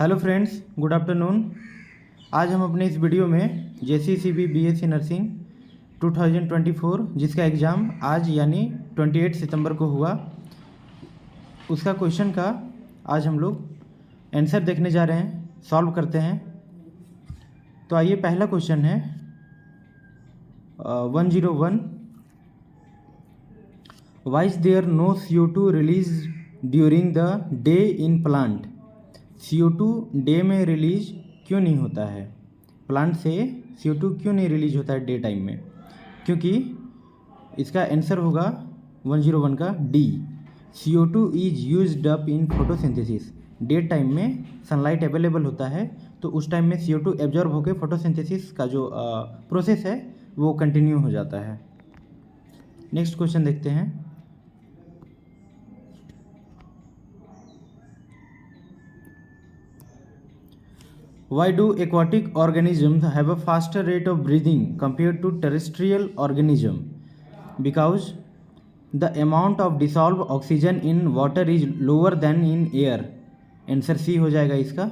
Hello friends, good afternoon. आज हम अपने इस वीडियो में JCCB BSc नर्सिंग 2024 जिसका एग्ज़ाम आज यानी 28 सितंबर को हुआ, उसका क्वेश्चन का आज हम लोग आंसर देखने जा रहे हैं, सॉल्व करते हैं। तो आइए, पहला क्वेश्चन है 101। Why is there no CO2 release during the day in plant? CO2 day में रिलीज क्यों नहीं होता है? प्लांट से CO2 क्यों नहीं रिलीज होता है डे टाइम में? क्योंकि इसका आंसर होगा 101 का D. CO2 is used up in photosynthesis. Day time में सनलाइट अवेलेबल होता है, तो उस टाइम में CO2 एब्जॉर्ब होकर फोटोसिंथेसिस का जो प्रोसेस है वो कंटिन्यू हो जाता है। नेक्स्ट क्वेश्चन देखते हैं। Why do aquatic organisms have a faster rate of breathing compared to terrestrial organism? Because the amount of dissolved oxygen in water is lower than in air. Answer C हो जाएगा इसका।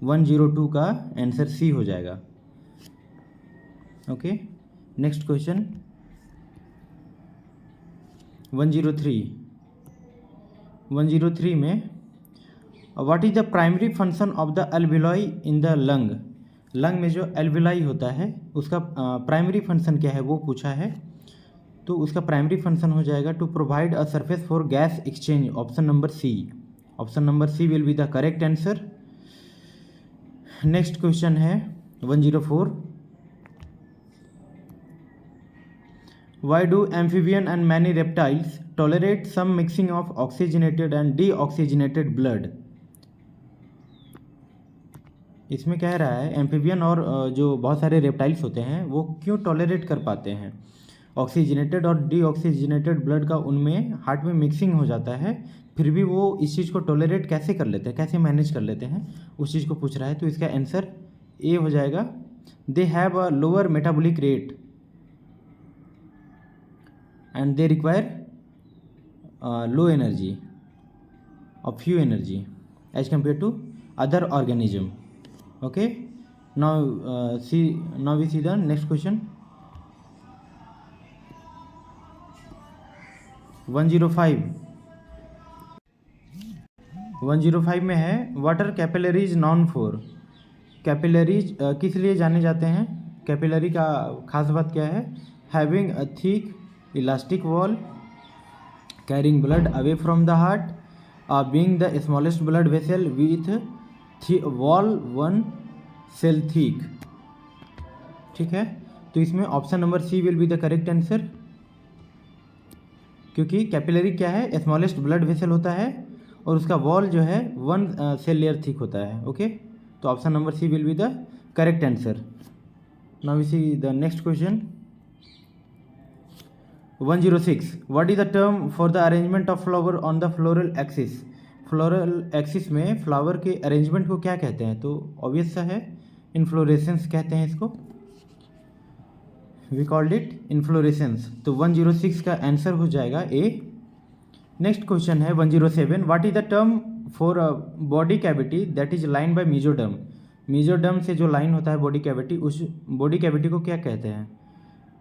102 का answer C हो जाएगा। Okay, next question 103 में what is the primary function of the alveoli in the lung? Lung में जो alveoli होता है उसका प्राइमरी फंक्शन क्या है वो पूछा है। तो उसका प्राइमरी फंक्शन हो जाएगा to provide a surface for gas exchange. Option number C. Option number C will be the correct answer. Next question है 104। Why do amphibian and many reptiles tolerate some mixing of oxygenated and deoxygenated blood? इसमें कह रहा है amphibian और जो बहुत सारे reptiles होते हैं वो क्यों टॉलरेट कर पाते हैं ऑक्सीजनेटेड और डीऑक्सीजनेटेड ब्लड का, उनमें हार्ट में मिक्सिंग हो जाता है, फिर भी वो इस चीज़ को टॉलरेट कैसे कर लेते हैं, कैसे मैनेज कर लेते हैं, उस चीज़ को पूछ रहा है। तो इसका आंसर ए हो जाएगा। They have a lower metabolic rate and they require low energy और few energy as compare to other organism. Okay, now we see the next question 105 में है water capillaries non for. Capillaries किस लिए जाने जाते हैं? कैपिलरी का खास बात क्या है? Having a thick elastic wall, carrying blood away from the heart, being the smallest blood vessel with wall 1 cell thick. ठीक है, तो इसमें option number C will be the correct answer, क्योंकि कैपिलरी क्या है? स्मॉलेस्ट ब्लड वेसल होता है और उसका वॉल जो है 1 सेल लेयर थिक होता है। ओके, तो option number C will be the correct answer. Now we see the next question 106। What is the term for the arrangement of flower on the floral axis? Floral axis में flower के arrangement को क्या कहते हैं? तो obvious सा है, inflorescence कहते हैं इसको। We called it inflorescence. तो 106 का आंसर हो जाएगा ए। नेक्स्ट क्वेश्चन है 107। What is the term for a body cavity that is line by mesoderm? Mesoderm से जो लाइन होता है बॉडी कैविटी, उस बॉडी कैविटी को क्या कहते हैं?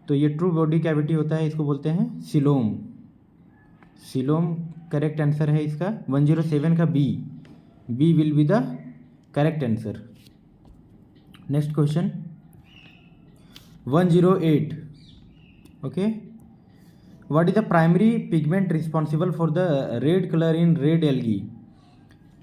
तो ये ट्रू बॉडी कैविटी होता है, इसको बोलते हैं सिलोम। सिलोम करेक्ट आंसर है इसका। 107 का B will be the correct answer. Next question 108। Okay, what is the primary pigment responsible for the red colour in red algae?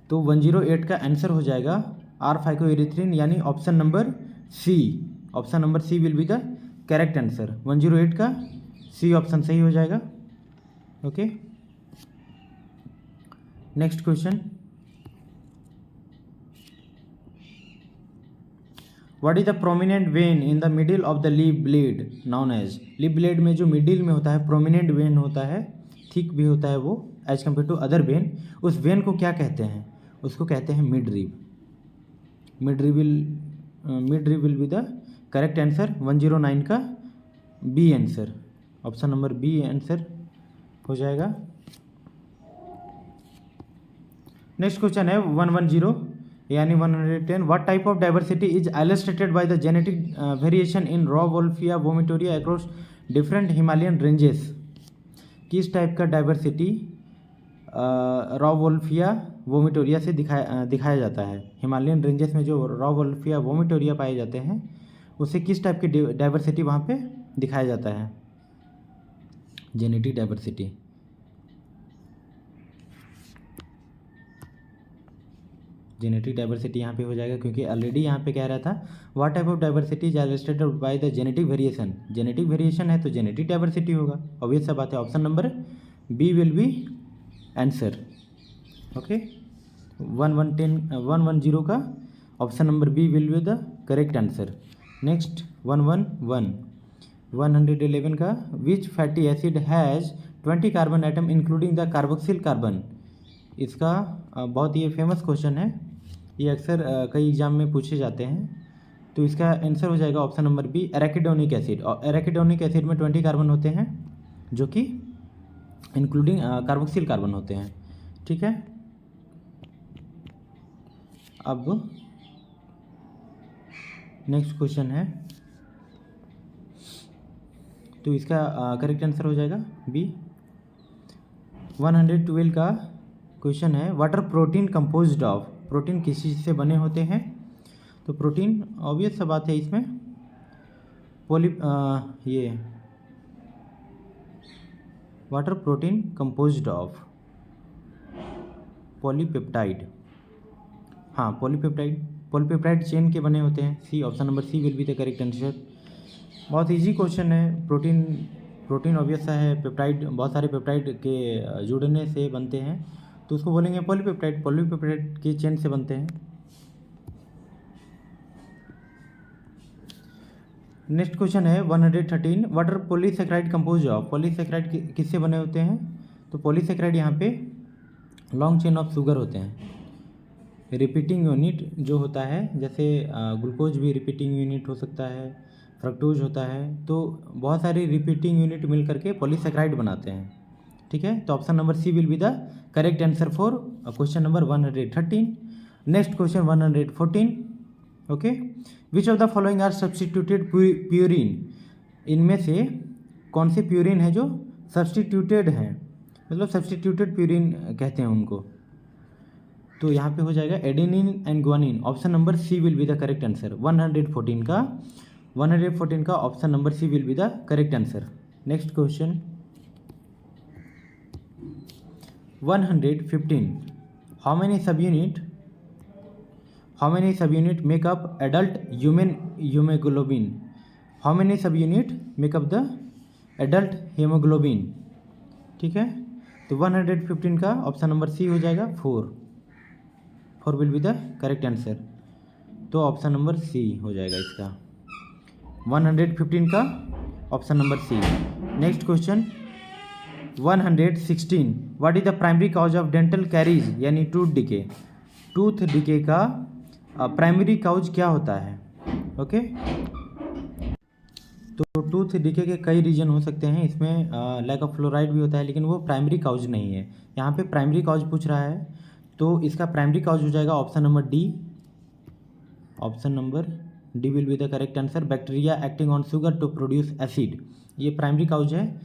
तो 108 का आंसर हो जाएगा R-फाइकोएरिथ्रिन, यानी option number C. Option number C will be the correct answer. 108 का C option सही हो जाएगा। Okay, next question what is the prominent vein in the middle of the leaf blade known as? Lip blade में जो middle में होता है prominent when होता है, थिक भी होता है वो as compare to other vein, उस वेन को क्या कहते हैं? उसको कहते हैं mid rib. Mid rib will be the correct answer. 109 का B answer, option number B answer हो जाएगा। नेक्स्ट क्वेश्चन है 110 यानी 110 what type of diversity is illustrated by the genetic variation in Rauwolfia vomitoria across different Himalayan ranges. किस type का diversity Rauwolfia vomitoria से दिखाया जाता है? हिमालयन रेंजेस में जो रॉ वोल्फिया वोमिटोरिया पाए जाते हैं उससे किस टाइप की डाइवर्सिटी वहाँ पे दिखाया जाता है? Genetic diversity. जेनेटिक डाइवर्सिटी यहाँ पे हो जाएगा, क्योंकि ऑलरेडी यहाँ पे कह रहा था what type of diversity is illustrated by the genetic variation. Genetic variation है तो जेनेटिक डाइवर्सिटी होगा, ऑब्वियस सा बात है। Option number B will be answer. Okay, 110 का option number B will be the correct answer. Next 111 का which fatty acid has 20 carbon atom including the carboxyl carbon. इसका बहुत ही फेमस क्वेश्चन है, ये अक्सर कई एग्जाम में पूछे जाते हैं। तो इसका आंसर हो जाएगा option number B arachidonic acid. और एराकिडोनिक एसिड में 20 कार्बन होते हैं जो कि इंक्लूडिंग कार्बोक्सिल कार्बन होते हैं। ठीक है, अब नेक्स्ट क्वेश्चन है, तो इसका करेक्ट आंसर हो जाएगा बी। 112 का क्वेश्चन है what are protein composed of. Protein किस चीज़ से बने होते हैं? तो प्रोटीन ऑब्वियस सा बात है, इसमें ये what are protein composed of polypeptide. हाँ, पॉलीपेप्टाइड चेन के बने होते हैं। C, option number C will be the correct answer. बहुत इजी क्वेश्चन है। प्रोटीन ऑब्वियस सा है, पेप्टाइड बहुत सारे पेप्टाइड के जुड़ने से बनते हैं, तो उसको बोलेंगे पॉलीपेप्टाइड के चेन से बनते हैं। नेक्स्ट क्वेश्चन है 113 what are polysaccharide compose of. Polysaccharide किससे बने होते हैं? तो पॉलीसेकेराइड यहाँ पे लॉन्ग चेन ऑफ शुगर होते हैं। रिपीटिंग यूनिट जो होता है, जैसे ग्लूकोज भी रिपीटिंग यूनिट हो सकता है, फ्रक्टोज होता है, तो बहुत सारी रिपीटिंग यूनिट मिल करके पॉलीसेकेराइड बनाते हैं। ठीक है, तो option number C will be the correct answer for question number 113। Next question 114। Okay, which of the following are substituted purine. इनमें से कौन से प्यूरिन है जो सब्सटीट्यूटेड हैं, मतलब सब्सटीट्यूटेड प्यूरिन कहते हैं उनको? तो यहाँ पे हो जाएगा adenine and guanine. Option number C will be the correct answer. 114 का option number C will be the correct answer. Next question 115 how many sub unit make up adult human haemoglobin. How many sub unit make up the adult haemoglobin. ठीक है, तो 115 का option number C हो जाएगा 4 will be the correct answer. तो option number C हो जाएगा इसका, 115 का option number C. Next question 116 what is the primary cause of dental caries यानी टूथ डिके। टूथ डिके का प्राइमरी काउज क्या होता है? ओके, तो टूथ डिके के कई रीजन हो सकते हैं, इसमें लैक ऑफ फ्लोराइड भी होता है, लेकिन वो प्राइमरी काउज नहीं है। यहाँ पे प्राइमरी काउज पूछ रहा है, तो इसका प्राइमरी काउज हो जाएगा option number D. Option number D will be the correct answer. Bacteria acting on sugar to produce acid, ये प्राइमरी काउज है।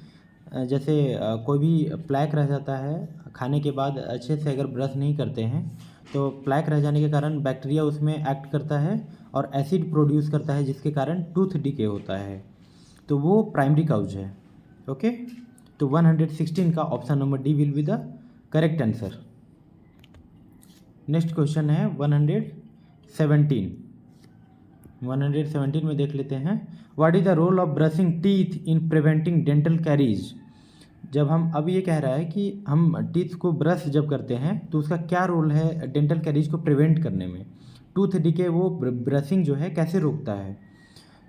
जैसे कोई भी प्लैक रह जाता है खाने के बाद, अच्छे से अगर ब्रश नहीं करते हैं तो प्लैक रह जाने के कारण बैक्टीरिया उसमें एक्ट करता है और एसिड प्रोड्यूस करता है, जिसके कारण टूथ डिके होता है, तो वो प्राइमरी काउज है। ओके, तो 116 का option number D will be the correct answer. Next question है 117 में देख लेते हैं what is the role of brushing teeth in preventing dental caries. जब हम अब ये कह रहा है कि हम टीथ को ब्रश जब करते हैं तो उसका क्या रोल है डेंटल कैरीज को प्रिवेंट करने में। टूथ डिके वो ब्रशिंग जो है कैसे रोकता है?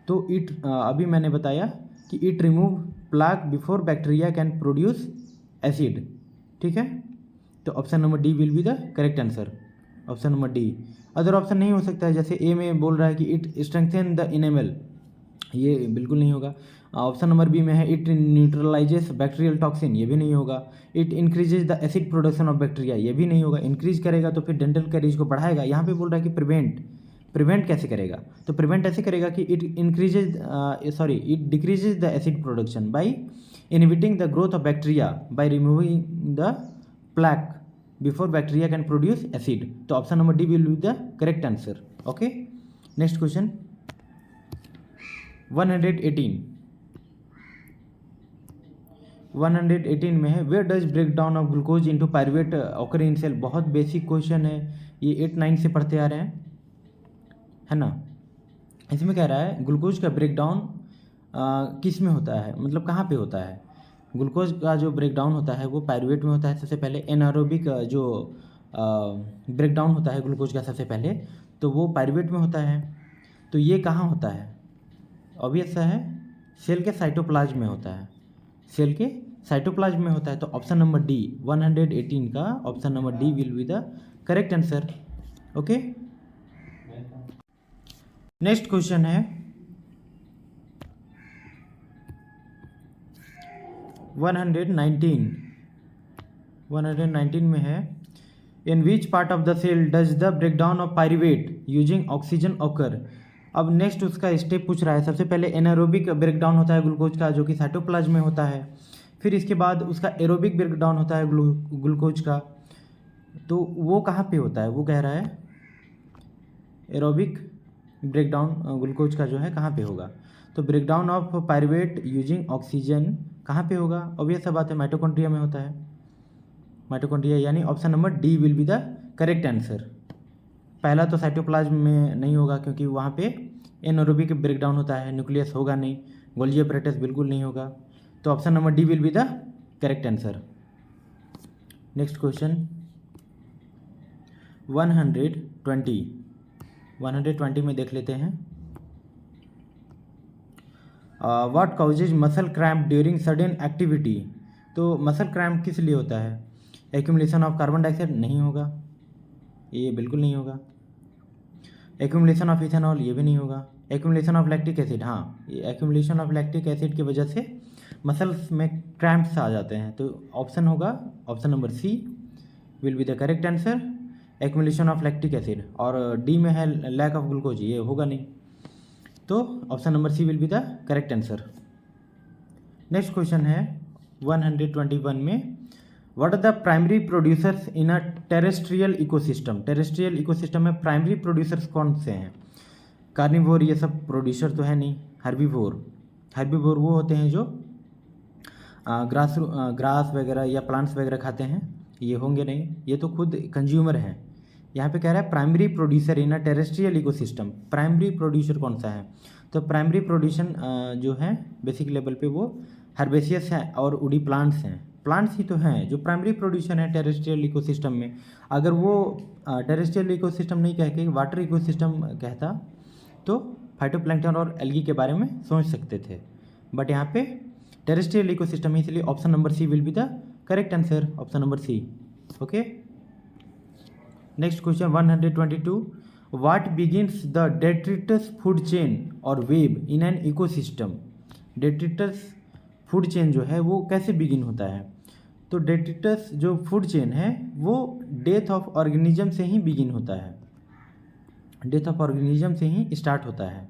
तो अभी मैंने बताया कि it remove plaque before bacteria can produce acid. ठीक है, तो option number D will be the correct answer. Option number D. Other option नहीं हो सकता है, जैसे ए में बोल रहा है कि इट स्ट्रेंथन द इनेमल, ये बिल्कुल नहीं होगा। ऑप्शन नंबर बी में है इट न्यूट्रलाइजेस बैक्टीरियल टॉक्सिन, ये भी नहीं होगा। It increases the acid production of bacteria, ये भी नहीं होगा। इंक्रीज करेगा तो फिर डेंटल कैरीज को बढ़ाएगा। यहाँ पे बोल रहा है कि प्रिवेंट कैसे करेगा, तो प्रिवेंट ऐसे करेगा कि it decreases the acid production by inhibiting the growth of bacteria by removing the plaque before bacteria can produce acid. तो option number D will be the correct answer. Okay, next question 118 में है where does break down of glucose into pyruvate occur in cell. बहुत basic question है ये, 8-9 से पढ़ते आ रहे हैं, है ना। इसमें कह रहा है ग्लूकोज का ब्रेक डाउन किस में होता है, मतलब कहाँ पे होता है। ग्लूकोज का जो ब्रेक डाउन होता है वो पायरुवेट में होता है सबसे पहले। एनारोबिक जो ब्रेक डाउन होता है ग्लूकोज का सबसे पहले, तो वो पायरुवेट में होता है। तो ये कहाँ होता है, ऑब्वियस सा है, सेल के साइटोप्लाज्म में होता है, सेल के साइटोप्लाज्म में होता है। तो ऑप्शन नंबर डी 118 का option number D will be the correct answer. Okay, next question है 119 में है in which part of the cell does the breakdown of pyruvate using oxygen occur. अब नेक्स्ट उसका स्टेप पूछ रहा है। सबसे पहले एनारोबिक ब्रेकडाउन होता है ग्लूकोज का, जो कि साइटोप्लाज्म में होता है। फिर इसके बाद उसका एरोबिक ब्रेकडाउन होता है ग्लूकोज का, तो वो कहाँ पे होता है, वो कह रहा है एरोबिक ब्रेकडाउन ग्लूकोज का जो है कहाँ पे होगा। तो breakdown of pyruvate using oxygen कहाँ पे होगा, ऑब्वियस सा बात है माइटोकॉन्ड्रिया में होता है, माइटोकॉन्ड्रिया, यानी option number D will be the correct answer. पहला तो साइटोप्लाज्म में नहीं होगा क्योंकि वहाँ पे एनारोबिक ब्रेकडाउन होता है, न्यूक्लियस होगा नहीं, गोल्जी apparatus बिल्कुल नहीं होगा। तो option number D will be the correct answer. Next question 120 में देख लेते हैं। What causes muscle cramp during sudden activity. तो मसल क्रैम्प किस लिए होता है, एक्यूमुलेशन ऑफ कार्बन डाइऑक्साइड नहीं होगा, ये बिल्कुल नहीं होगा। एक्यूमुलेशन ऑफ इथेनॉल, ये भी नहीं होगा। एक्यूमुलेशन ऑफ लैक्टिक एसिड, हाँ, ये एक्यूमुलेशन ऑफ लैक्टिक एसिड की वजह से मसल्स में क्रैम्प्स आ जाते हैं। तो ऑप्शन होगा option number C will be the correct answer, accumulation of lactic acid. और डी में है लैक ऑफ ग्लूकोज, ये होगा नहीं। तो option number C will be the correct answer. Next question है 121 में what are the primary producers in a terrestrial ecosystem. Terrestrial ecosystem में प्राइमरी प्रोड्यूसर्स कौन से हैं। कार्निवोर ये सब प्रोड्यूसर तो है नहीं। हर्बीवोर वो होते हैं जो ग्रास वगैरह या प्लांट्स वगैरह खाते हैं, ये होंगे नहीं, ये तो खुद कंज्यूमर हैं। यहाँ पे कह रहा है primary producer in a terrestrial ecosystem, primary producer कौन सा है। तो प्राइमरी प्रोड्यूसन जो है बेसिक लेवल पे वो हर्बेसियस हैं और उडी प्लांट्स हैं। प्लांट्स ही तो हैं जो प्राइमरी प्रोड्यूसर है टेरेस्ट्रियल इकोसिस्टम में। अगर वो टेरेस्ट्रियल इकोसिस्टम नहीं कह के वाटर इकोसिस्टम कहता तो फाइटोप्लैंक्टन और एल्गी के बारे में सोच सकते थे, बट यहाँ पे टेरेस्ट्रियल इकोसिस्टम है, इसलिए option number C will be the correct answer, option number C. Okay, next question 122 what begins the detritus food chain और web in an ecosystem. Detritus food chain जो है वो कैसे बिगिन होता है। तो डेट्रिटस जो फूड चेन है वो डेथ ऑफ ऑर्गेनिज्म से ही बिगिन होता है, डेथ ऑफ ऑर्गेनिज्म से ही स्टार्ट होता है।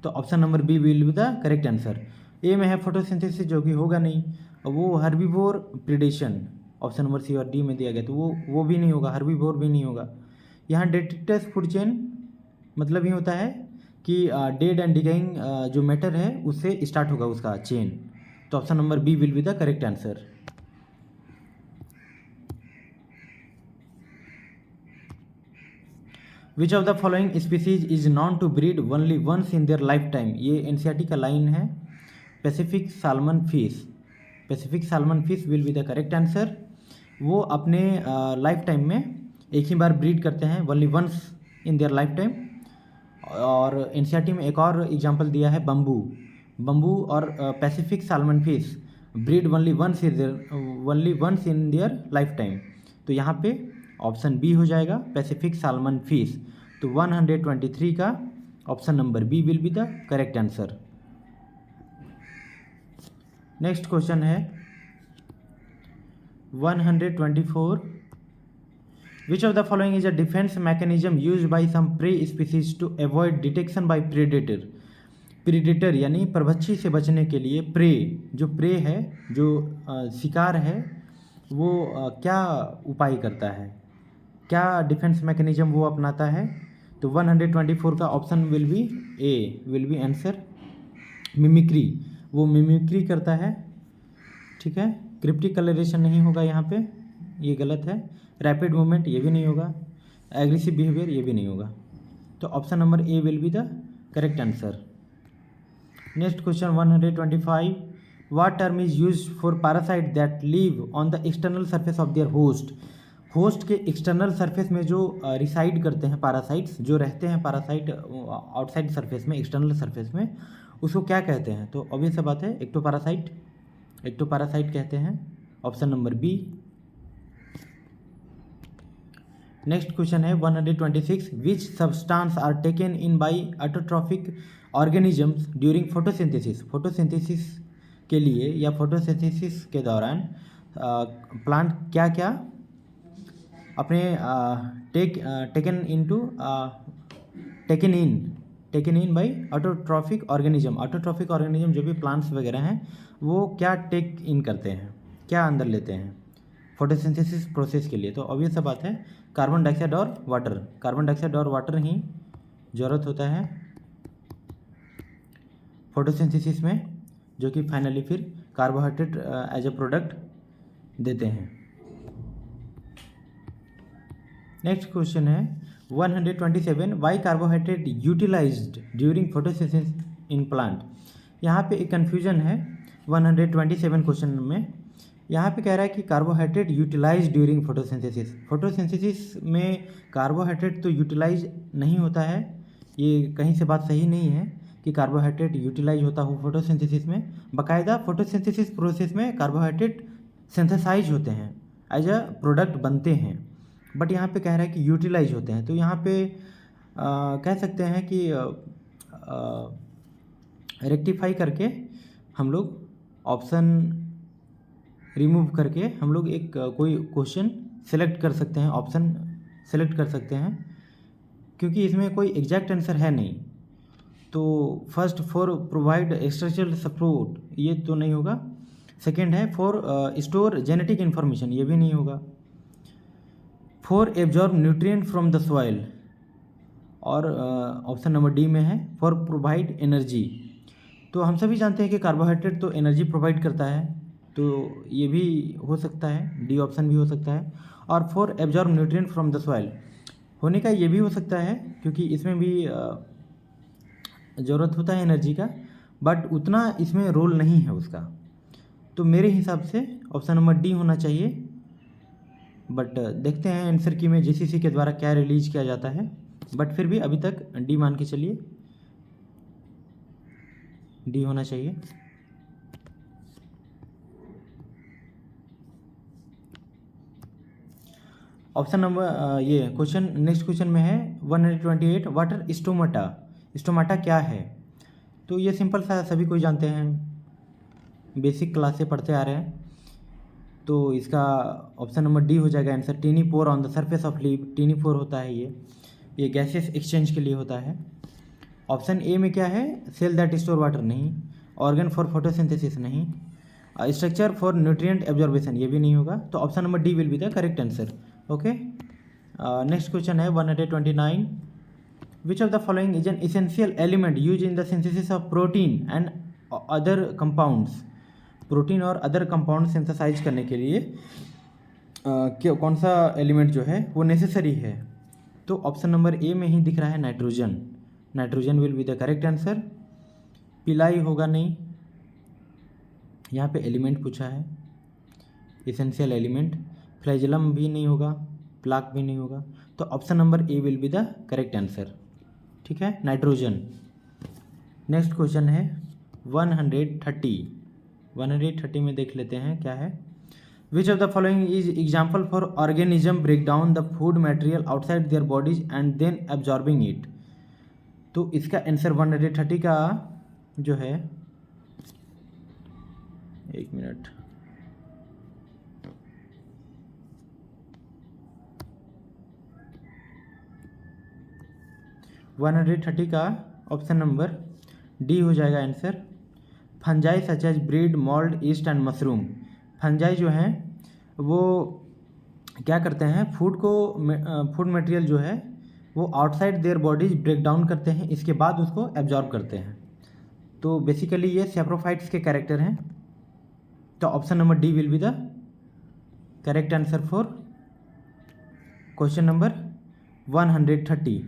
तो option number B will be the correct answer. A में है फोटोसिंथेसिस जो कि होगा नहीं, और वो herbivore predation option number C और डी में दिया गया, तो वो भी नहीं होगा, हर्बीवोर भी नहीं होगा। यहाँ डेट्रिटस फूड चेन मतलब ये होता है कि डेड एंड डिकेइंग जो मैटर है उससे स्टार्ट होगा उसका चेन। तो option number B will be the correct answer. Which of the following species is known to breed only once in their life time. ये एनसीईआरटी का लाइन है। Pacific salmon fish, Pacific salmon fish will be the correct answer. वो अपने life time में एक ही बार breed करते हैं, only once in their life time. और एनसीईआरटी में एक और एग्जांपल दिया है बम्बू और Pacific salmon fish breed only once in their life time. तो यहाँ पे ऑप्शन बी हो जाएगा पैसिफिक साल्मन फिश। तो 123 का option number B will be the correct answer. Next question है 124. Which of the following is a defense mechanism used by some prey species to avoid detection by predator? Predator यानी परभक्षी से बचने के लिए pray, जो प्रे है, जो शिकार है, वो क्या उपाय करता है, क्या डिफेंस मैकेनिज्म वो अपनाता है? तो 124 का option will be A, will be answer mimicry, वो मिमिक्री करता है। ठीक है, क्रिप्टिक कलरेशन नहीं होगा यहाँ पे, ये गलत है। रैपिड मूवमेंट ये भी नहीं होगा, एग्रेसिव बिहेवियर ये भी नहीं होगा। तो option number A will be the correct answer. Next question 125. What term is used for parasite that live on the external surface of their host? Host के एक्सटर्नल सरफेस में जो रिसाइड करते हैं पैरासाइट्स, जो रहते हैं पैरासाइट आउटसाइड सरफेस में, external surface में, उसको क्या कहते हैं? तो ऑब्वियस सा बात है, एक्टोपैरासाइट, एक्टोपैरासाइट कहते हैं। Option number B. Next question है 126. Which substance are taken in by autotrophic organisms during photosynthesis? Photosynthesis के लिए या फोटोसिंथेसिस के दौरान प्लांट क्या क्या अपने taken in by autotrophic organism? Autotrophic organism जो भी प्लांट्स वगैरह हैं, वो क्या टेक इन करते हैं, क्या अंदर लेते हैं फोटोसिंथेसिस प्रोसेस के लिए? तो ऑब्वियस सा बात है, कार्बन डाइऑक्साइड और वाटर, कार्बन डाइऑक्साइड और वाटर ही ज़रूरत होता है फोटोसिंथेसिस में, जो कि फाइनली फिर कार्बोहाइड्रेट एज ए प्रोडक्ट देते हैं। नेक्स्ट क्वेश्चन है 127. Why carbohydrate utilized during photosynthesis in plant? यहाँ पे एक कन्फ्यूजन है 127 क्वेश्चन में। यहाँ पे कह रहा है कि carbohydrate utilize during photosynthesis. Photosynthesis में कार्बोहाइड्रेट तो यूटिलाइज नहीं होता है, ये कहीं से बात सही नहीं है कि कार्बोहाइड्रेट यूटिलाइज होता हो फोटोसिंथेसिस में। बाकायदा फोटोसिंथेसिस प्रोसेस में कार्बोहाइड्रेट सिंथेसाइज होते हैं, एज अ प्रोडक्ट बनते हैं, बट यहाँ पे कह रहा है कि यूटिलाइज होते हैं। तो यहाँ पे कह सकते हैं कि रेक्टिफाई करके हम लोग ऑप्शन रिमूव करके हम लोग एक कोई क्वेश्चन सेलेक्ट कर सकते हैं, ऑप्शन सेलेक्ट कर सकते हैं, क्योंकि इसमें कोई एग्जैक्ट आंसर है नहीं। तो first for provide structural support, ये तो नहीं होगा। सेकंड है फॉर स्टोर जेनेटिक इन्फॉर्मेशन, ये भी नहीं होगा। For absorb nutrient from the soil, और ऑप्शन नंबर डी में है फॉर प्रोवाइड एनर्जी। तो हम सभी जानते हैं कि कार्बोहाइड्रेट तो एनर्जी प्रोवाइड करता है, तो ये भी हो सकता है, डी ऑप्शन भी हो सकता है। और for absorb nutrient from the soil होने का ये भी हो सकता है, क्योंकि इसमें भी ज़रूरत होता है एनर्जी का, बट उतना इसमें रोल नहीं है उसका। तो मेरे हिसाब से ऑप्शन नंबर डी होना चाहिए, बट देखते हैं आंसर की में जीसीसी के द्वारा क्या रिलीज किया जाता है, बट फिर भी अभी तक डी मान के चलिए, डी होना चाहिए। ऑप्शन नंबर ये क्वेश्चन नेक्स्ट क्वेश्चन में है 128. वाटर स्टोमाटा, स्टोमाटा क्या है? तो ये सिंपल सा सभी कोई जानते हैं, बेसिक क्लास से पढ़ते आ रहे हैं। तो इसका ऑप्शन नंबर डी हो जाएगा answer, tiny pore on the surface of leave. Tiny pore होता है ये गैसेस एक्सचेंज के लिए होता है। ऑप्शन ए में क्या है, सेल दैट स्टोर वाटर नहीं, ऑर्गन फॉर फोटोसिंथेसिस नहीं, स्ट्रक्चर फॉर न्यूट्रिएंट एब्जॉर्बेशन ये भी नहीं होगा। तो option number D will be the correct answer. Okay, next question है 129. विच of the following is an essential element use in the synthesis of protein and other compounds? Protein और other compound synthesise करने के लिए कौन सा element जो है वो नेसेसरी है? तो ऑप्शन नंबर ए में ही दिख रहा है nitrogen. Nitrogen will be the correct answer. पिलाई होगा नहीं, यहाँ पे एलिमेंट पूछा है, एसेंशियल एलिमेंट। फ्लैजेलम भी नहीं होगा, प्लाक भी नहीं होगा। तो option number A will be the correct answer. ठीक है, नाइट्रोजन। नेक्स्ट क्वेश्चन है 130 में देख लेते हैं क्या है। Which of the following is example for organism break down the food material outside their bodies and then absorbing it? तो इसका आंसर 130 का जो है, एक मिनट, वन 130 का ऑप्शन नंबर डी हो जाएगा answer. Fungi such as bread, mould, yeast and mushroom. Fungi जो हैं वो क्या करते हैं, फूड मटेरियल जो है वो outside their bodies break down करते हैं, इसके बाद उसको एब्जॉर्ब करते हैं। तो बेसिकली ये सेप्रोफाइट्स के कैरेक्टर हैं। तो option number D will be the correct answer for question number 130।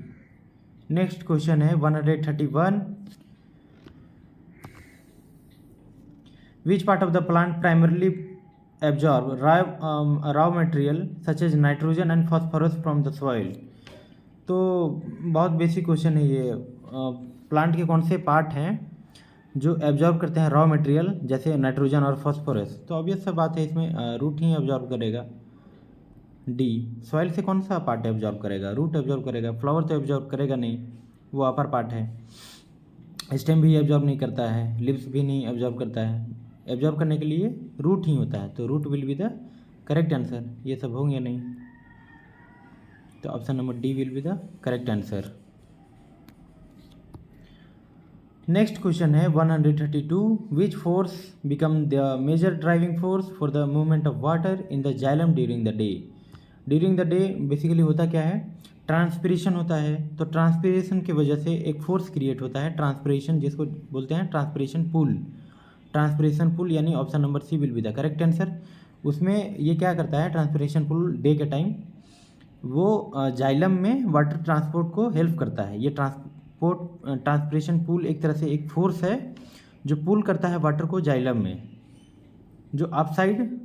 Next question है 131। विच part of the plant primarily absorb raw material such as nitrogen and phosphorus from the soil. तो बहुत basic question है ये। Plant के कौन से part हैं जो एब्जॉर्ब करते हैं रॉ मटेरियल जैसे नाइट्रोजन और फॉस्फोरस? तो ऑब्वियस सा बात है, इसमें रूट ही एब्जॉर्ब करेगा। डी, सॉइल से कौन सा पार्ट एब्जॉर्ब करेगा? रूट एब्जॉर्ब करेगा। फ्लावर तो एब्जॉर्ब करेगा नहीं, वो अपर पार्ट है। स्टेम भी एब्जॉर्ब नहीं करता है, लिप्स भी नहीं एब्जॉर्ब करता है। एब्जॉर्ब करने के लिए रूट ही होता है, तो root will be the correct answer. ये सब होंगे नहीं, तो option number D will be the correct answer. Next question है 132। Which force become the major driving force for the movement of water in the xylem during the day? During the day basically होता क्या है, transpiration होता है। तो transpiration की वजह से एक फोर्स क्रिएट होता है, ट्रांसपिरेशन, जिसको बोलते हैं ट्रांसपिरेशन पुल। ट्रांसपिरेशन पुल यानी option number C will be the correct answer. उसमें ये क्या करता है, ट्रांसपिरेशन पुल डे के टाइम वो जाइलम में वाटर ट्रांसपोर्ट को हेल्प करता है। ये ट्रांसपिरेशन पुल एक तरह से एक फोर्स है जो पुल करता है वाटर को जाइलम में, जो अपसाइड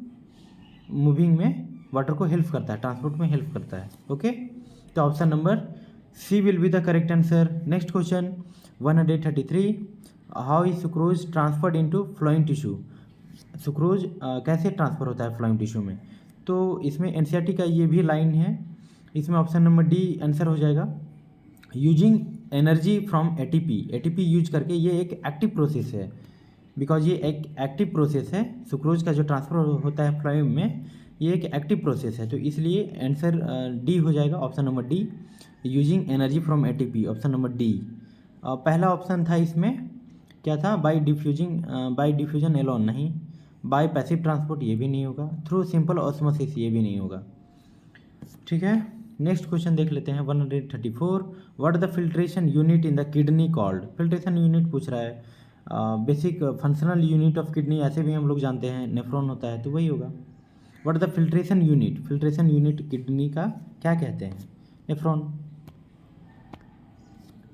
मूविंग में वाटर को हेल्प करता है, ट्रांसपोर्ट में हेल्प करता है। ओके, तो option number C will be the correct answer. Next question 133। How is sucrose transferred into phloem tissue? Sucrose कैसे ट्रांसफर होता है फ्लोइंग टिश्यू में? तो इसमें एनसीईआरटी का ये भी लाइन है, इसमें ऑप्शन नंबर डी आंसर हो जाएगा। Using energy from ATP, ATP use करके, ये एक एक्टिव प्रोसेस है, बिकॉज ये एक एक्टिव प्रोसेस है। सुक्रोज का जो ट्रांसफर होता है फ्लोएम में, ये एक एक्टिव प्रोसेस है, तो इसलिए आंसर डी हो जाएगा, option number D, using energy from ATP, option number D. पहला ऑप्शन था इसमें क्या था, बाय डिफ्यूजन एलोन, नहीं। बाय पैसिव ट्रांसपोर्ट, ये भी नहीं होगा। थ्रू सिंपल ऑस्मोसिस, ये भी नहीं होगा। ठीक है, नेक्स्ट क्वेश्चन देख लेते हैं 134। What the filtration unit in the kidney called? Filtration unit पूछ रहा है। Basic functional unit of kidney ऐसे भी हम लोग जानते हैं, नेफ्रॉन होता है, तो वही होगा। What the filtration unit, filtration unit kidney का क्या कहते हैं? नेफ्रॉन।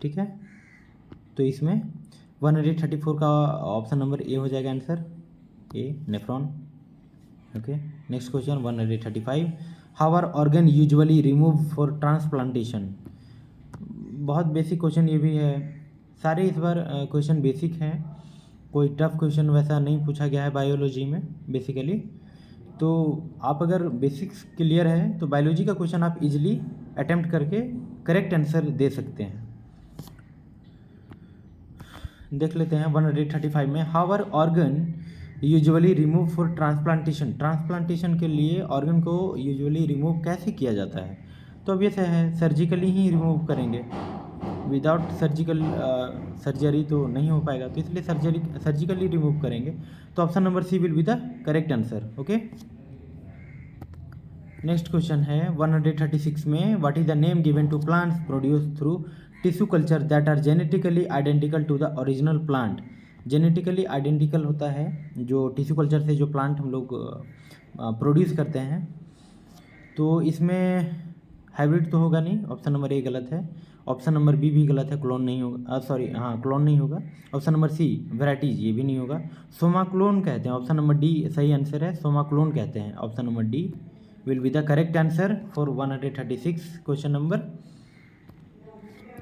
ठीक है, तो इसमें 134 का ऑप्शन नंबर ए हो जाएगा answer, A, nephron. Okay, next question 135। How are organ usually remove for transplantation? बहुत बेसिक क्वेश्चन ये भी है, सारे इस बार क्वेश्चन बेसिक हैं, कोई टफ क्वेश्चन वैसा नहीं पूछा गया है बायोलॉजी में बेसिकली। तो आप अगर बेसिक्स क्लियर है तो बायोलॉजी का क्वेश्चन आप इजीली अटेम्प्ट करके करेक्ट आंसर दे सकते हैं। देख लेते हैं 135 में। How are organ usually remove for transplantation? Transplantation के लिए ऑर्गन को यूजुअली रिमूव कैसे किया जाता है? तो अब ये है, सर्जिकली ही रिमूव करेंगे, विदाउट सर्जरी तो नहीं हो पाएगा, तो इसलिए सर्जिकली रिमूव करेंगे। तो option number C will be the correct answer. Okay, next question है 136 में। What is the name given to plants produce through tissue culture that are genetically identical to the original plant? Genetically identical होता है जो tissue culture से जो plant हम लोग produce करते हैं। तो इसमें हाइब्रिड तो होगा नहीं, ऑप्शन नंबर ए गलत है। ऑप्शन नंबर बी भी गलत है, क्लोन नहीं होगा, क्लोन नहीं होगा। ऑप्शन नंबर सी वेराइटीज, ये भी नहीं होगा। सोमाक्लोन कहते हैं, ऑप्शन नंबर डी सही आंसर है, सोमाक्लोन कहते हैं। Option number D will be the correct answer for 136 question number.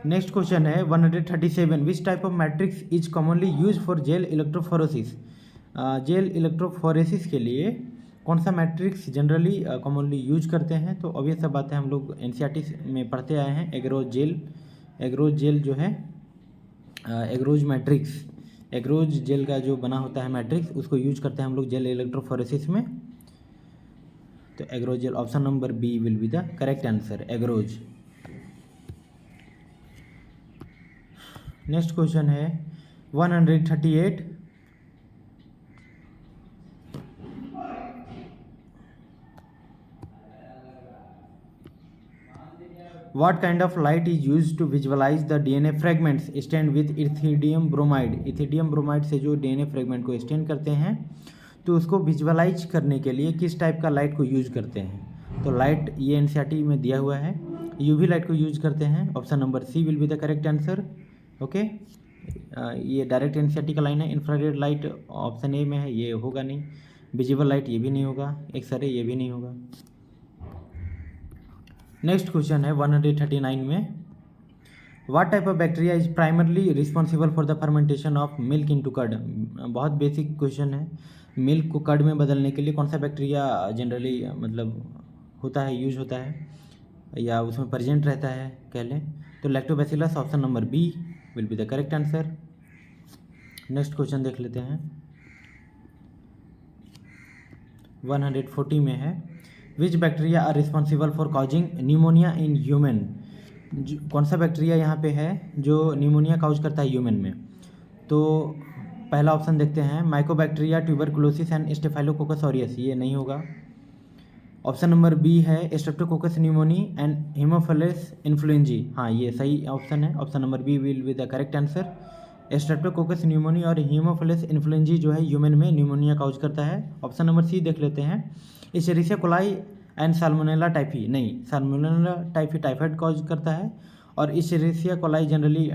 Next question है 137। Which type of matrix is commonly use for gel electrophoresis? Gel electrophoresis के लिए कौन सा मैट्रिक्स जनरली कॉमनली यूज करते हैं? तो ऑब्वियस सा बात है, हम लोग एनसीईआरटी में पढ़ते आए हैं, एग्रोज जेल जो है, एग्रोज मैट्रिक्स, एग्रोज जेल का जो बना होता है मैट्रिक्स, उसको यूज करते हैं हम लोग जेल इलेक्ट्रोफोरेसिस में। तो agarose gel, option number B will be the correct answer, agarose. Next question है 138। What kind of light is used to visualize the DNA fragments stained with ethidium bromide? ethidium bromide से जो DNA fragment को stand करते हैं, तो उसको visualise करने के लिए किस टाइप का लाइट को यूज करते हैं? तो लाइट ये एनसीईआरटी में दिया हुआ है, यूवी लाइट को यूज करते हैं। Option number C will be the correct answer. Okay, ये डायरेक्ट एनसीईआरटी का लाइन है। इंफ्रारेड लाइट ऑप्शन ए में है, ये होगा नहीं। विजिबल लाइट ये भी नहीं होगा। एक्सरे ये भी नहीं होगा। नेक्स्ट क्वेश्चन है 139 में, what type of bacteria is primarily responsible for the fermentation of milk into curd? बहुत बेसिक क्वेश्चन है। मिल्क को कर्ड में बदलने के लिए कौन सा बैक्टीरिया जनरली मतलब होता है, यूज होता है या उसमें प्रेजेंट रहता है कह लें? तो lactobacillus, option number B will be the correct answer. Next question देख लेते हैं 140 में है, which bacteria are responsible for causing pneumonia in human? कौन सा बैक्टीरिया यहाँ पे है जो न्यूमोनिया काउज करता है ह्यूमन में? तो पहला ऑप्शन देखते हैं, mycobacteria, tuberculosis and staphylococcus aureus, ये नहीं होगा। ऑप्शन नंबर बी है streptococcus pneumoniae and Haemophilus influenzae, हाँ ये सही ऑप्शन है। Option number B will be the correct answer. Streptococcus pneumoniae और हीमोफिलस इन्फ्लुएंजी जो है ह्यूमन में न्यूमोनिया काउज करता है। ऑप्शन नंबर सी देख लेते हैं, इशेरिशिया कोलाई एंड साल्मोनेला टाइफी, नहीं, साल्मोनेला टाइफी टाइफाइड कॉज करता है और इशेरिशिया कोलाई जनरली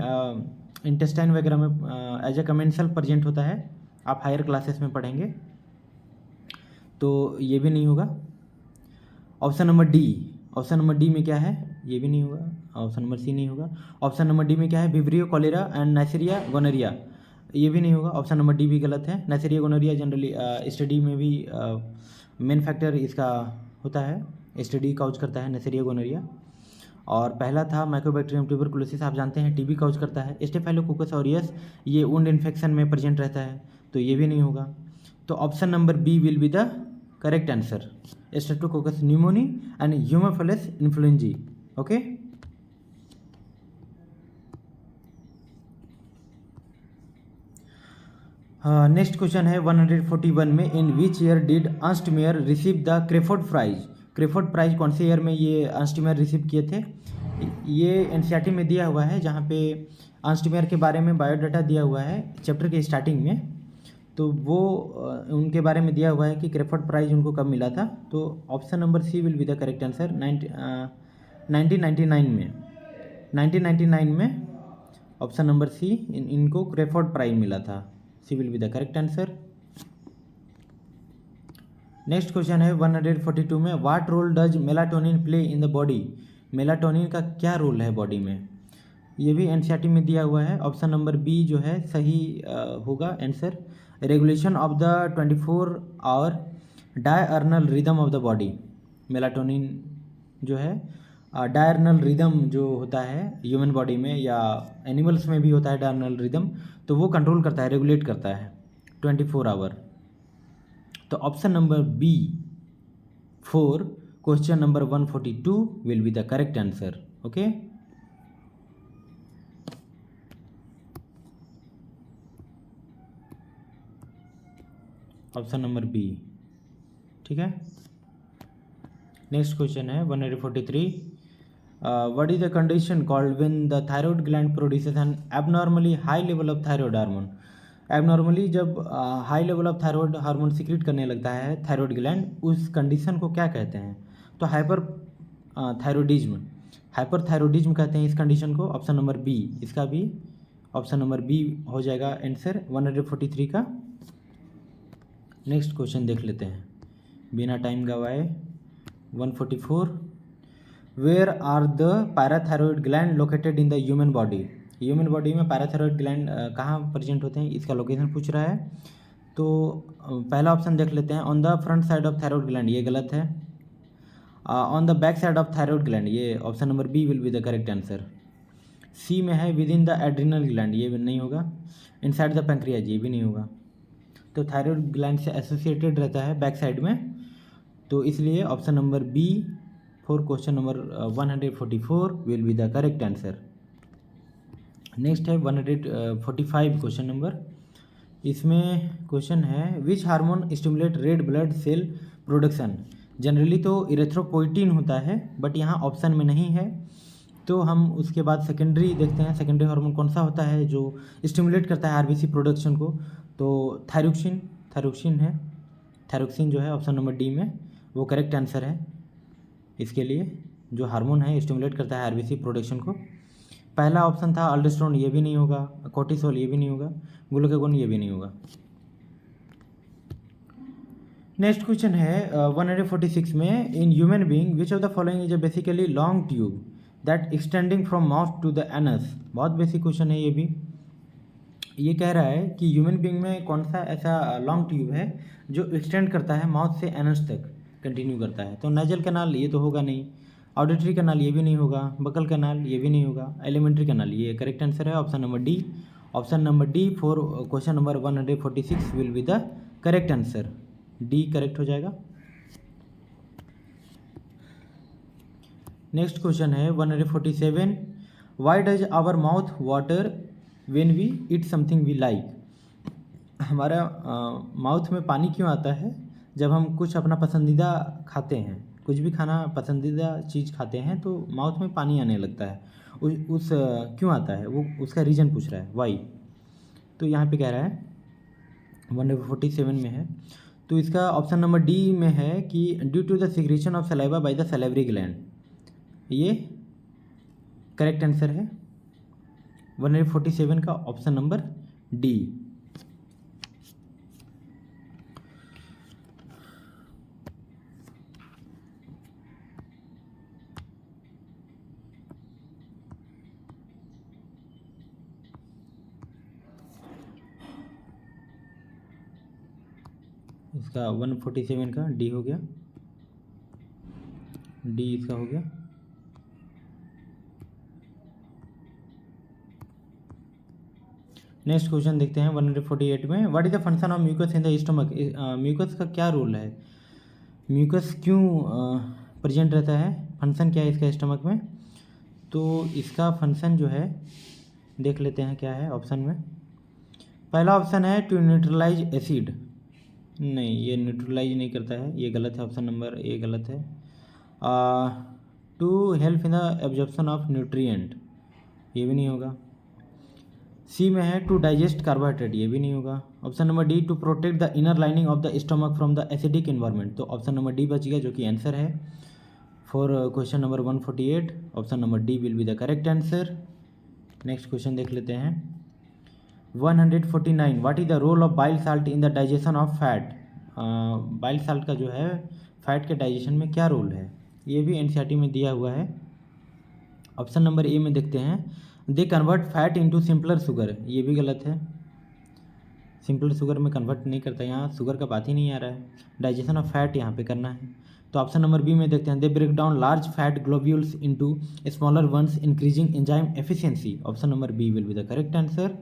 इंटेस्टाइन वगैरह में एज ए कमेंसल प्रेजेंट होता है, आप हायर क्लासेस में पढ़ेंगे, तो ये भी नहीं होगा। Option number D, option number D में क्या है? ये भी नहीं होगा। ऑप्शन नंबर सी नहीं होगा। ऑप्शन नंबर डी में क्या है? Vibrio cholera and Neisseria gonorrhoea, ये भी नहीं होगा। ऑप्शन नंबर डी भी गलत है। नाइसीरिया गोनोरिया जनरली स्टडी में भी मेन फैक्टर इसका होता है, स्टडी काउज करता है नाइसीरिया गोनोरिया। और पहला था माइकोबैक्टीरियम ट्यूबरकुलोसिस, आप जानते हैं टीबी काउज करता है। स्टेफाइलोकोकस ऑरियस ये वुंड इन्फेक्शन में प्रेजेंट रहता है, तो ये भी नहीं होगा। तो option number B will be the correct answer, Streptococcus pneumoniae and Haemophilus influenzae. Okay, next question है 141 में, in which year did Ernst Mayr receive the Crafoord prize? Crafoord prize कौन से ईयर में ये अर्नस्ट मेयर रिसीव किए थे? ये NCERT में दिया हुआ है, जहाँ पे अर्नस्ट मेयर के बारे में बायोडाटा दिया हुआ है चैप्टर के स्टार्टिंग में, तो वो उनके बारे में दिया हुआ है कि क्रेफोर्ड प्राइज उनको कब मिला था। तो option number C will be the correct answer. 1999 में, 1999 में ऑप्शन नंबर सी इनको क्रेफोर्ड प्राइज मिला था। C will be the correct answer. Next question है 142 में, what role does melatonin play in the body? Melatonin का क्या रोल है बॉडी में? ये भी एनसीईआरटी में दिया हुआ है। ऑप्शन नंबर बी जो है सही होगा answer, regulation of the 24 hour diurnal rhythm of the body. Melatonin जो है डायर्नल रिदम जो होता है ह्यूमन बॉडी में या एनिमल्स में भी होता है डायर्नल रिदम, तो वो कंट्रोल करता है, रेगुलेट करता है 24 आवर। तो option number B 4 question number 142 will be the correct answer. Okay, option number B, ठीक है। नेक्स्ट क्वेश्चन है 143, what is the condition called when the thyroid gland produces an abnormally high level of thyroid hormone? Abnormally जब high level of thyroid hormone secrete करने लगता है thyroid gland, उस condition को क्या कहते हैं? तो हाइपर थायरोडिज्म, हाइपर थायरोडिज्म कहते हैं इस कंडीशन को। ऑप्शन नंबर बी, इसका भी ऑप्शन नंबर बी हो जाएगा आंसर 143 का। नेक्स्ट क्वेश्चन देख लेते हैं बिना टाइम गवाए। 144, where are the parathyroid gland located in the human body? Human body में पैराथायरॉयड ग्लैंड कहाँ प्रेजेंट होते हैं, इसका लोकेशन पूछ रहा है। तो पहला ऑप्शन देख लेते हैं, on the front side of thyroid gland, ये गलत है। On the back side of thyroid gland, ये option number B will be the correct answer. C में है within the adrenal gland, ये भी नहीं होगा। इनसाइड द पैंक्रियाज, ये भी नहीं होगा। तो थायराइड ग्लैंड से एसोसिएटेड रहता है बैक साइड में, तो इसलिए option number B for question number 144 will be the correct answer. Next है 145 क्वेश्चन नंबर। इसमें क्वेश्चन है which hormone stimulate red blood cell production. Generally तो इरेथ्रोपोइटिन होता है, बट यहाँ ऑप्शन में नहीं है, तो हम उसके बाद सेकेंडरी देखते हैं। सेकेंडरी हार्मोन कौन सा होता है जो स्टिमुलेट करता है आरबीसी प्रोडक्शन को, तो थायरोक्सिन है। थायरोक्सिन जो है ऑप्शन नंबर डी में वो करेक्ट आंसर है इसके लिए, जो हार्मोन है स्टिमुलेट करता है आरबीसी प्रोडक्शन को। पहला ऑप्शन था अल्डोस्टेरोन, ये भी नहीं होगा। कोर्टिसोल, ये भी नहीं होगा। ग्लूकागोन, ये भी नहीं होगा। नेक्स्ट क्वेश्चन है 146 में in human being which of the following is a basically long tube that extending from mouth to the anus. बहुत बेसिक क्वेश्चन है ये भी। ये कह रहा है कि ह्यूमन बीइंग में कौन सा ऐसा लॉन्ग ट्यूब है जो एक्सटेंड करता है माउथ से एनस तक कंटिन्यू करता है। तो नेजल कैनाल ये तो होगा नहीं, ऑडिटरी कैनाल ये भी नहीं होगा, बकल कैनाल ये भी नहीं होगा, एलिमेंट्री कैनाल, ये करेक्ट आंसर है option number D. Option number D for question number 146 will be the correct answer. D correct हो जाएगा। नेक्स्ट क्वेश्चन है 147 why does our mouth water when we eat something we like. हमारा mouth में पानी क्यों आता है जब हम कुछ अपना पसंदीदा खाते हैं, कुछ भी खाना पसंदीदा चीज़ खाते हैं तो माउथ में पानी आने लगता है। उस क्यों आता है, वो उसका रीज़न पूछ रहा है, वाई। तो यहाँ पे कह रहा है 147 में है, तो इसका ऑप्शन नंबर डी में है कि due to the secretion of saliva by the salivary gland, ये करेक्ट आंसर है 147 का ऑप्शन नंबर डी। इसका 147 का डी हो गया, डी इसका हो गया। नेक्स्ट क्वेश्चन देखते हैं 148 में what is the function of mucus in the stomach. Mucus का क्या रोल है, म्यूकस क्यों प्रेजेंट रहता है, फंक्शन क्या है इसका स्टमक में। तो इसका फंक्शन जो है देख लेते हैं क्या है ऑप्शन में। पहला ऑप्शन है टू न्यूट्रलाइज एसिड, नहीं ये न्यूट्रलाइज नहीं करता है, ये गलत है, ऑप्शन नंबर ए गलत है। To help in the absorption of nutrient, ये भी नहीं होगा। सी में है टू डाइजेस्ट कार्बोहाइड्रेट, ये भी नहीं होगा। Option number D to protect the inner lining of the stomach from the acidic environment, तो ऑप्शन नंबर डी बच गया जो कि आंसर है for question number 148। Option number D will be the correct answer. Next question देख लेते हैं 149 what is the role of bile salt in the digestion of fat. Bile salt का जो है फैट के डाइजेशन में क्या रोल है, ये भी एनसीईआरटी में दिया हुआ है। ऑप्शन नंबर ए में देखते हैं they convert fat into simpler sugar, ये भी गलत है, सिंपलर शुगर में कन्वर्ट नहीं करता, यहाँ शुगर का बात ही नहीं आ रहा है, डाइजेशन ऑफ फैट यहाँ पे करना है। तो ऑप्शन नंबर बी में देखते हैं they break down large fat globules into smaller ones increasing enzyme efficiency, option number B will be the correct answer.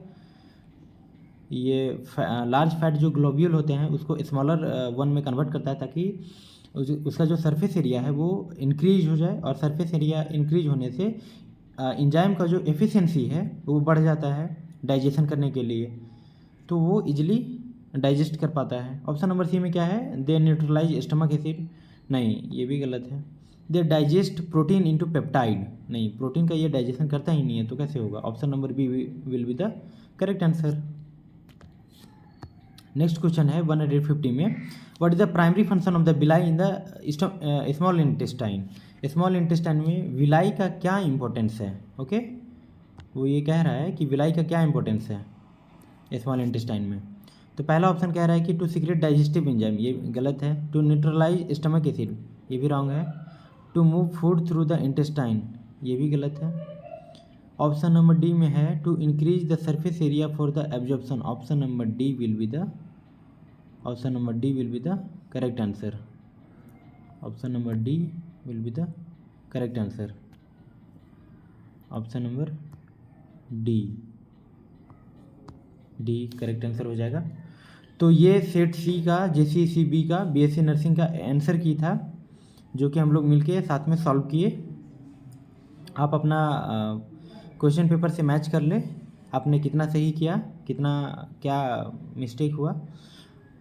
ये लार्ज फैट जो ग्लोब्यूल होते हैं उसको स्मॉलर वन में कन्वर्ट करता है ताकि उसका जो सरफेस एरिया है वो इंक्रीज हो जाए, और सरफेस एरिया इंक्रीज होने से एंजाइम का जो एफिशिएंसी है वो बढ़ जाता है डाइजेशन करने के लिए, तो वो इजीली डाइजेस्ट कर पाता है। ऑप्शन नंबर सी में क्या है दे न्यूट्रलाइज स्टमक एसिड, नहीं ये भी गलत है। दे डाइजेस्ट प्रोटीन इनटू पेप्टाइड, नहीं प्रोटीन का ये डाइजेशन करता ही नहीं है, तो कैसे होगा। Option number B will be the correct answer. Next question है 150 में what is the primary function of the villi in the small intestine. Small intestine में विलाई का क्या इंपॉर्टेंस है, ओके वो ये कह रहा है कि विलाई का क्या इंपॉर्टेंस है स्मॉल इंटेस्टाइन में। तो पहला ऑप्शन कह रहा है कि टू सीक्रेट डाइजेस्टिव एंजाइम, ये गलत है। टू न्यूट्रलाइज स्टमक एसिड, ये भी रॉन्ग है। To move food through the intestine, ये भी गलत है। ऑप्शन नंबर डी में है to increase the surface area for the absorption, option number D will be the correct answer. Option number D will be the correct answer. Option number D correct answer हो जाएगा। तो ये set सी का JCCB का BSc nursing का answer की था, जो कि हम लोग मिलके साथ में सॉल्व किए। आप अपना क्वेश्चन पेपर से मैच कर ले, आपने कितना सही किया, कितना क्या मिस्टेक हुआ।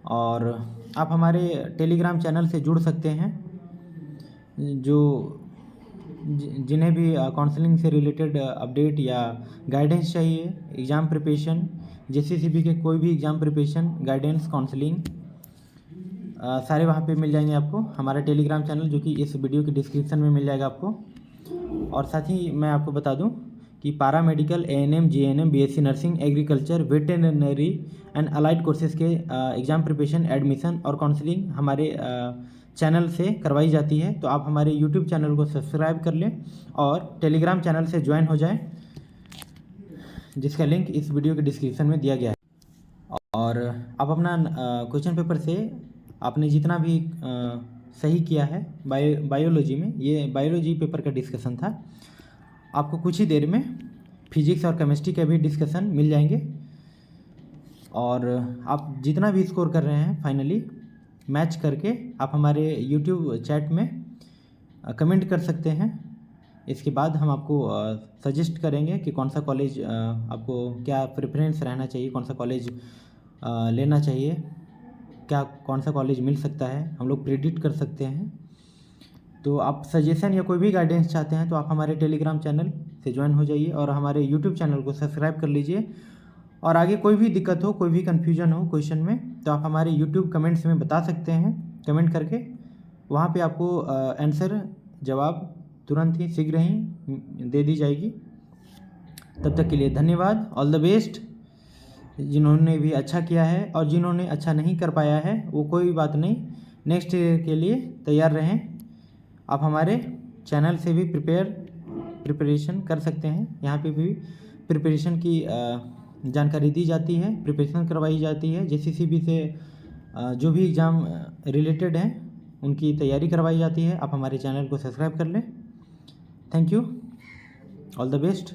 और आप हमारे टेलीग्राम चैनल से जुड़ सकते हैं, जो जिन्हें भी काउंसलिंग से रिलेटेड अपडेट या गाइडेंस चाहिए, एग्ज़ाम प्रिपरेशन, JCCB के कोई भी एग्ज़ाम प्रिपरेशन, गाइडेंस, काउंसलिंग, सारे वहाँ पे मिल जाएंगे आपको। हमारा टेलीग्राम चैनल जो कि इस वीडियो के डिस्क्रिप्शन में मिल जाएगा आपको। और साथ ही मैं आपको बता दूं कि पारा medical, ANM, GNM, BSc nursing, agriculture, veterinary and allied courses के एग्ज़ाम प्रिपरेशन, एडमिशन और काउंसलिंग हमारे चैनल से करवाई जाती है। तो आप हमारे यूट्यूब चैनल को सब्सक्राइब कर लें और टेलीग्राम चैनल से ज्वाइन हो जाएं, जिसका लिंक इस वीडियो के डिस्क्रिप्शन में दिया गया है। और आप अपना क्वेश्चन पेपर से आपने जितना भी सही किया है बायोलॉजी में, ये बायोलॉजी पेपर का डिस्कशन था, आपको कुछ ही देर में फिजिक्स और केमिस्ट्री के भी डिस्कशन मिल जाएंगे। और आप जितना भी स्कोर कर रहे हैं फाइनली मैच करके आप हमारे यूट्यूब चैट में कमेंट कर सकते हैं। इसके बाद हम आपको सजेस्ट करेंगे कि कौन सा कॉलेज आपको क्या प्रेफरेंस रहना चाहिए, कौन सा कॉलेज लेना चाहिए, क्या कौन सा कॉलेज मिल सकता है, हम लोग प्रेडिक्ट कर सकते हैं। तो आप सजेशन या कोई भी गाइडेंस चाहते हैं तो आप हमारे टेलीग्राम चैनल से ज्वाइन हो जाइए और हमारे यूट्यूब चैनल को सब्सक्राइब कर लीजिए। और आगे कोई भी दिक्कत हो, कोई भी कन्फ्यूजन हो क्वेश्चन में, तो आप हमारे यूट्यूब कमेंट्स में बता सकते हैं, कमेंट करके। वहाँ पे आपको आंसर, जवाब तुरंत ही, शीघ्र ही दे दी जाएगी। तब तक के लिए धन्यवाद, ऑल द बेस्ट। जिन्होंने भी अच्छा किया है और जिन्होंने अच्छा नहीं कर पाया है वो कोई बात नहीं, नेक्स्ट के लिए तैयार रहें। आप हमारे चैनल से भी प्रिपरेशन कर सकते हैं, यहाँ पे भी प्रिपरेशन की जानकारी दी जाती है, प्रिपरेशन करवाई जाती है। JCCB से जो भी एग्ज़ाम रिलेटेड हैं उनकी तैयारी करवाई जाती है। आप हमारे चैनल को सब्सक्राइब कर लें। Thank you, all the best.